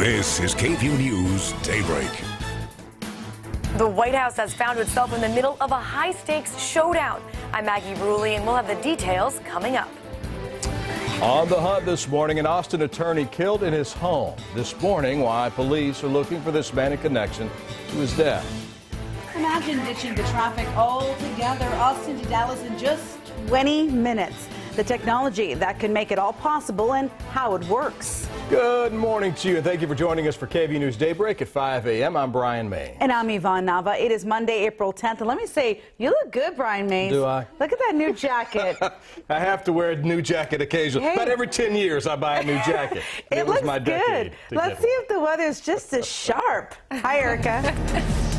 This is KVUE News Daybreak. The White House has found itself in the middle of a high-stakes showdown. I'm Maggie Bruley, and we'll have the details coming up. On the hunt this morning, an Austin attorney killed in his home. This morning, why police are looking for this man in connection to his death. Imagine ditching the traffic altogether, Austin to Dallas in just 20 minutes. The technology that can make it all possible and how it works. Good morning to you, and thank you for joining us for KVUE News Daybreak at 5 a.m. I'm Brian May. And I'm Yvonne Nava. It is Monday, April 10th. And let me say, you look good, Brian May. Do I? Look at that new jacket. I have to wear a new jacket occasionally. Hey. About every 10 years, I buy a new jacket. It was looks my good. Let's see if the weather's just as sharp. Hi, Erica.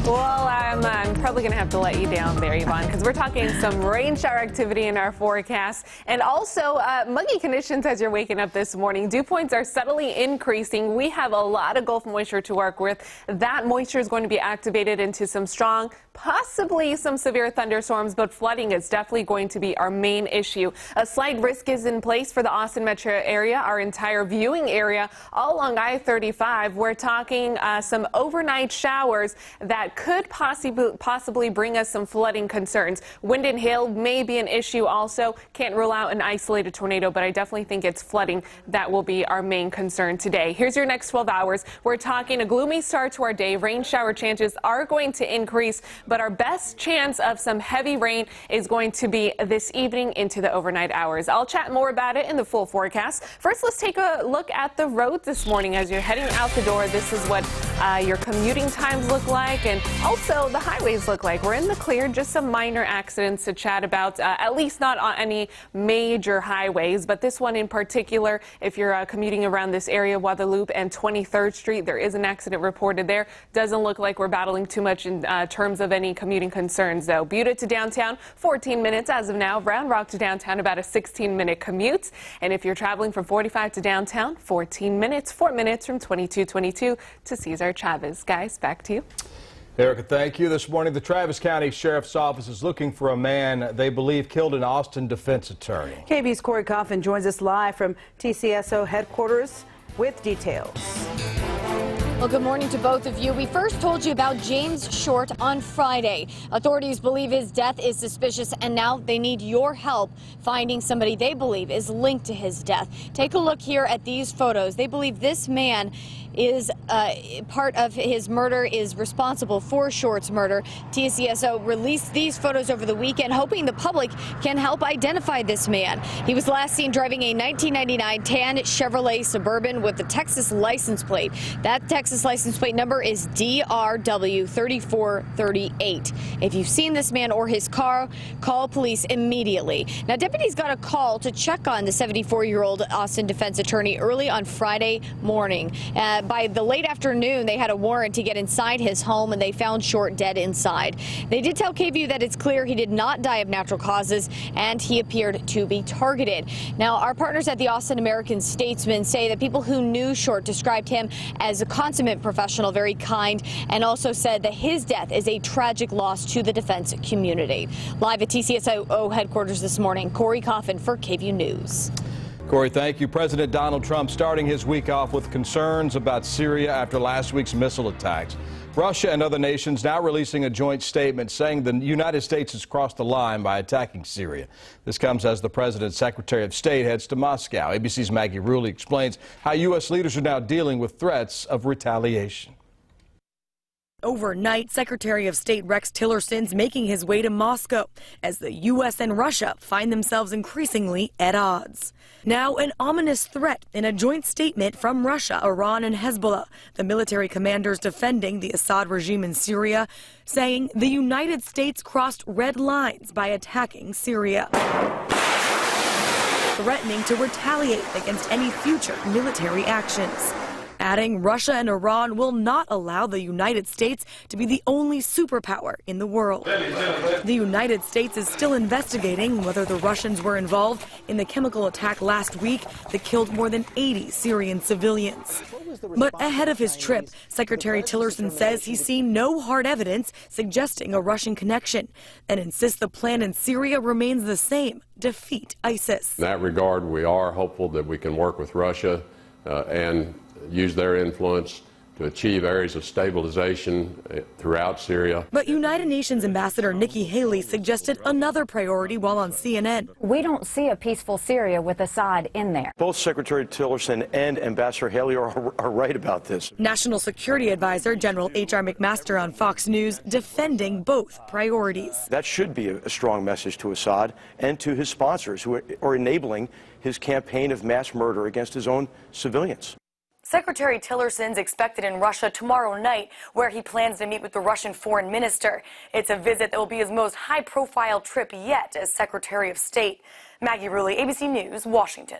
Well, I'm probably going to have to let you down there, Yvonne, because we're talking some rain shower activity in our forecast, and also muggy conditions as you're waking up this morning. Dew points are steadily increasing. We have a lot of Gulf moisture to work with. That moisture is going to be activated into some strong, possibly some severe thunderstorms, but flooding is definitely going to be our main issue. A slight risk is in place for the Austin metro area, our entire viewing area, all along I-35. We're talking some overnight showers that could possibly bring us some flooding concerns. Wind and hail may be an issue also. Can't rule out an isolated tornado, but I definitely think it's flooding that will be our main concern today. Here's your next 12 hours. We're talking a gloomy start to our day. Rain shower chances are going to increase, but our best chance of some heavy rain is going to be this evening into the overnight hours. I'll chat more about it in the full forecast. First, let's take a look at the roads this morning as you're heading out the door. This is what your commuting times look like, and also the highways look like. We're in the clear, just some minor accidents to chat about, at least not on any major highways, but this one in particular, if you're commuting around this area, Weatherloop and 23rd Street, there is an accident reported there. Doesn't look like we're battling too much in terms of any commuting concerns, though. Buda to downtown, 14 minutes as of now. Round Rock to downtown, about a 16-minute commute. And if you're traveling from 45 to downtown, 14 minutes, 4 minutes from 2222 to Cesar Chavez. Guys, back to you. Erica, thank you. This morning, the Travis County Sheriff's Office is looking for a man they believe killed an Austin defense attorney. KVUE's Corey Coffin joins us live from TCSO headquarters with details. Well, good morning to both of you. We first told you about James Short on Friday. Authorities believe his death is suspicious, and now they need your help finding somebody they believe is linked to his death. Take a look here at these photos. They believe this man is part of his murder, is responsible for Short's murder. TCSO released these photos over the weekend, hoping the public can help identify this man. He was last seen driving a 1999 tan Chevrolet Suburban with the Texas license plate. That Texas license plate number is DRW3438. If you've seen this man or his car, call police immediately. Now, deputies got a call to check on the 74-year-old Austin defense attorney early on Friday morning. By the late afternoon, they had a warrant to get inside his home, and they found Short dead inside. They did tell KVUE that it's clear he did not die of natural causes, and he appeared to be targeted. Now, our partners at the Austin American-Statesman say that people who knew Short described him as a consummate professional, very kind, and also said that his death is a tragic loss to the defense community. Live at TCSO headquarters this morning, Corey Coffin for KVUE News. Corey, thank you. President Donald Trump starting his week off with concerns about Syria after last week's missile attacks. Russia and other nations now releasing a joint statement saying the United States has crossed the line by attacking Syria. This comes as the president's Secretary of State heads to Moscow. ABC's Maggie Bruley explains how U.S. leaders are now dealing with threats of retaliation. Overnight, Secretary of State Rex Tillerson's making his way to Moscow as the U.S. and Russia find themselves increasingly at odds. Now, an ominous threat in a joint statement from Russia, Iran, and Hezbollah, the military commanders defending the Assad regime in Syria, saying the United States crossed red lines by attacking Syria, threatening to retaliate against any future military actions. Adding Russia and Iran will not allow the United States to be the only superpower in the world. The United States is still investigating whether the Russians were involved in the chemical attack last week that killed more than 80 Syrian civilians. But ahead of his trip, Secretary Tillerson says he's seen no hard evidence suggesting a Russian connection and insists the plan in Syria remains the same: defeat ISIS. In that regard, we are hopeful that we can work with Russia and use their influence to achieve areas of stabilization throughout Syria. But United Nations Ambassador Nikki Haley suggested another priority while on CNN. We don't see a peaceful Syria with Assad in there. Both Secretary Tillerson and Ambassador Haley are right about this. National Security Advisor General H.R. McMaster on Fox News defending both priorities. That should be a strong message to Assad and to his sponsors who are enabling his campaign of mass murder against his own civilians. Secretary Tillerson's expected in Russia tomorrow night, where he plans to meet with the Russian foreign minister. It's a visit that will be his most high-profile trip yet as Secretary of State. Maggie Rulli, ABC News, Washington.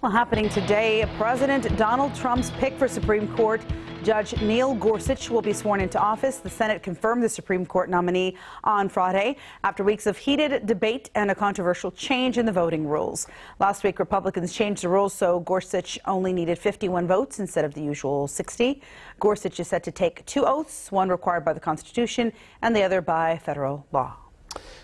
Well, happening today, President Donald Trump's pick for Supreme Court Judge Neil Gorsuch will be sworn into office. The Senate confirmed the Supreme Court nominee on Friday after weeks of heated debate and a controversial change in the voting rules. Last week, Republicans changed the rules so Gorsuch only needed 51 votes instead of the usual 60. Gorsuch is set to take 2 oaths, one required by the Constitution and the other by federal law.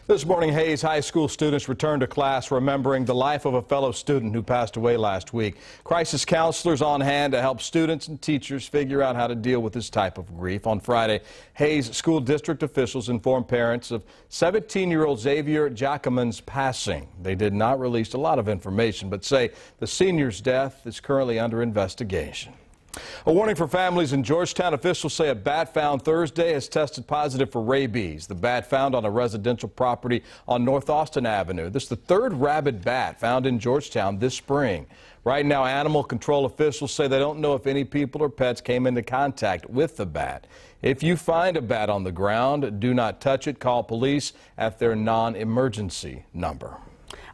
This morning, Hayes High School students returned to class remembering the life of a fellow student who passed away last week. Crisis counselors on hand to help students and teachers figure out how to deal with this type of grief. On Friday, Hayes school district officials informed parents of 17-year-old Xavier Jackman's passing. They did not release a lot of information, but say the senior's death is currently under investigation. A warning for families in Georgetown. Officials say a bat found Thursday has tested positive for rabies. The bat found on a residential property on North Austin Avenue. This is the third rabid bat found in Georgetown this spring. Right now, animal control officials say they don't know if any people or pets came into contact with the bat. If you find a bat on the ground, do not touch it. Call police at their non-emergency number.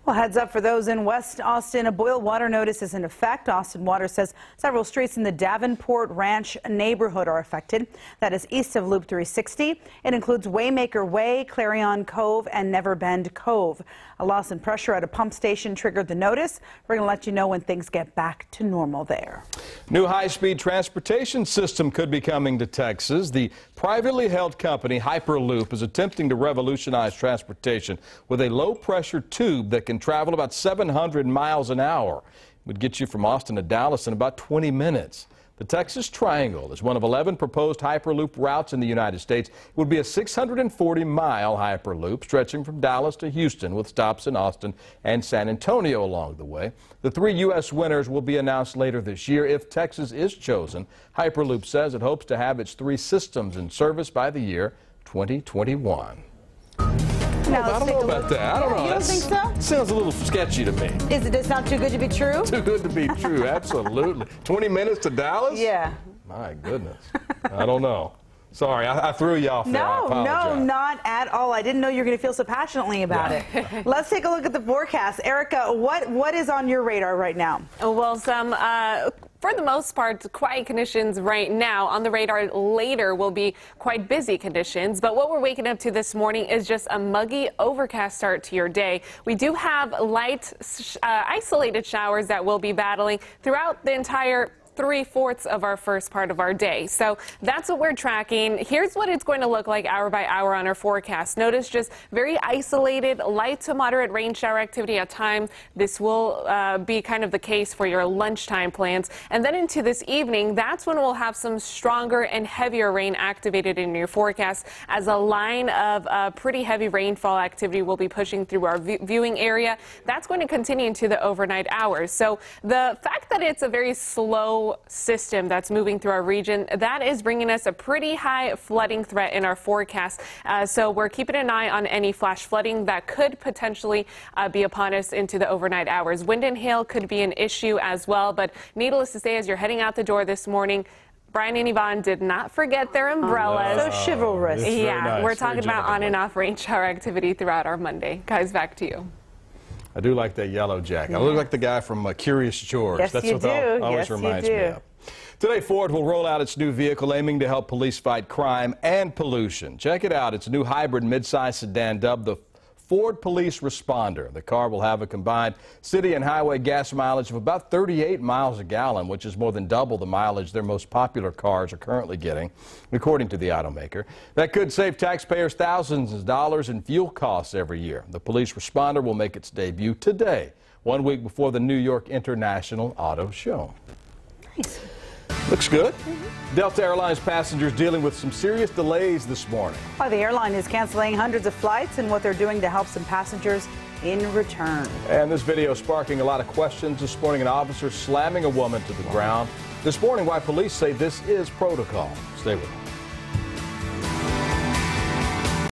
Well, heads up for those in West Austin. A boil water notice is in effect. Austin Water says several streets in the Davenport Ranch neighborhood are affected. That is east of Loop 360. It includes Waymaker Way, Clarion Cove, and Neverbend Cove. A loss in pressure at a pump station triggered the notice. We're going to let you know when things get back to normal there. New high-speed transportation system could be coming to Texas. The privately held company Hyperloop is attempting to revolutionize transportation with a low-pressure tube that can travel about 700 miles an hour. It would get you from Austin to Dallas in about 20 minutes. The Texas Triangle is one of 11 proposed Hyperloop routes in the United States. It would be a 640-mile Hyperloop stretching from Dallas to Houston with stops in Austin and San Antonio along the way. The 3 U.S. winners will be announced later this year. If Texas is chosen, Hyperloop says it hopes to have its 3 systems in service by the year 2021. I don't know about that. I don't know. You don't think so? Sounds a little sketchy to me. Is it sound too good to be true? Too good to be true, absolutely. 20 minutes to Dallas? Yeah. My goodness. I don't know. Sorry, I threw you off there. I apologize. No, not at all. I didn't know you were going to feel so passionately about it. Let's take a look at the forecast. Erica, what is on your radar right now? Well, some for the most part, quiet conditions right now. On the radar later will be quite busy conditions. But what we're waking up to this morning is just a muggy, overcast start to your day. We do have light, isolated showers that we'll be battling throughout the entire 3/4 of our first part of our day. So that's what we're tracking. Here's what it's going to look like hour by hour on our forecast. Notice just very isolated, light to moderate rain shower activity at times. This will be kind of the case for your lunchtime plans. And then into this evening, that's when we'll have some stronger and heavier rain activated in your forecast as a line of pretty heavy rainfall activity will be pushing through our viewing area. That's going to continue into the overnight hours. So the fact that it's a very slow system that's moving through our region, that is bringing us a pretty high flooding threat in our forecast. So we're keeping an eye on any flash flooding that could potentially be upon us into the overnight hours. Wind and hail could be an issue as well, but needless to say, as you're heading out the door this morning, Brian and Yvonne did not forget their umbrellas. So chivalrous. Yeah, nice. we're talking about on and off rain shower activity throughout our Monday. Guys, back to you. I do like that yellow jacket. Yeah. I look like the guy from Curious George. Yes, That's you what do. that always Yes, reminds you me do. of. Today, Ford will roll out its new vehicle aiming to help police fight crime and pollution. Check it out. It's a new hybrid midsize sedan dubbed the Ford Police Responder. The car will have a combined city and highway gas mileage of about 38 miles a gallon, which is more than double the mileage their most popular cars are currently getting, according to the automaker. That could save taxpayers thousands of dollars in fuel costs every year. The Police Responder will make its debut today, 1 week before the New York International Auto Show. Nice. Looks good. Delta Airlines passengers dealing with some serious delays this morning. Well, the airline is canceling hundreds of flights and what they're doing to help some passengers in return. And this video sparking a lot of questions this morning. An officer slamming a woman to the ground. This morning, why police say this is protocol. Stay with us.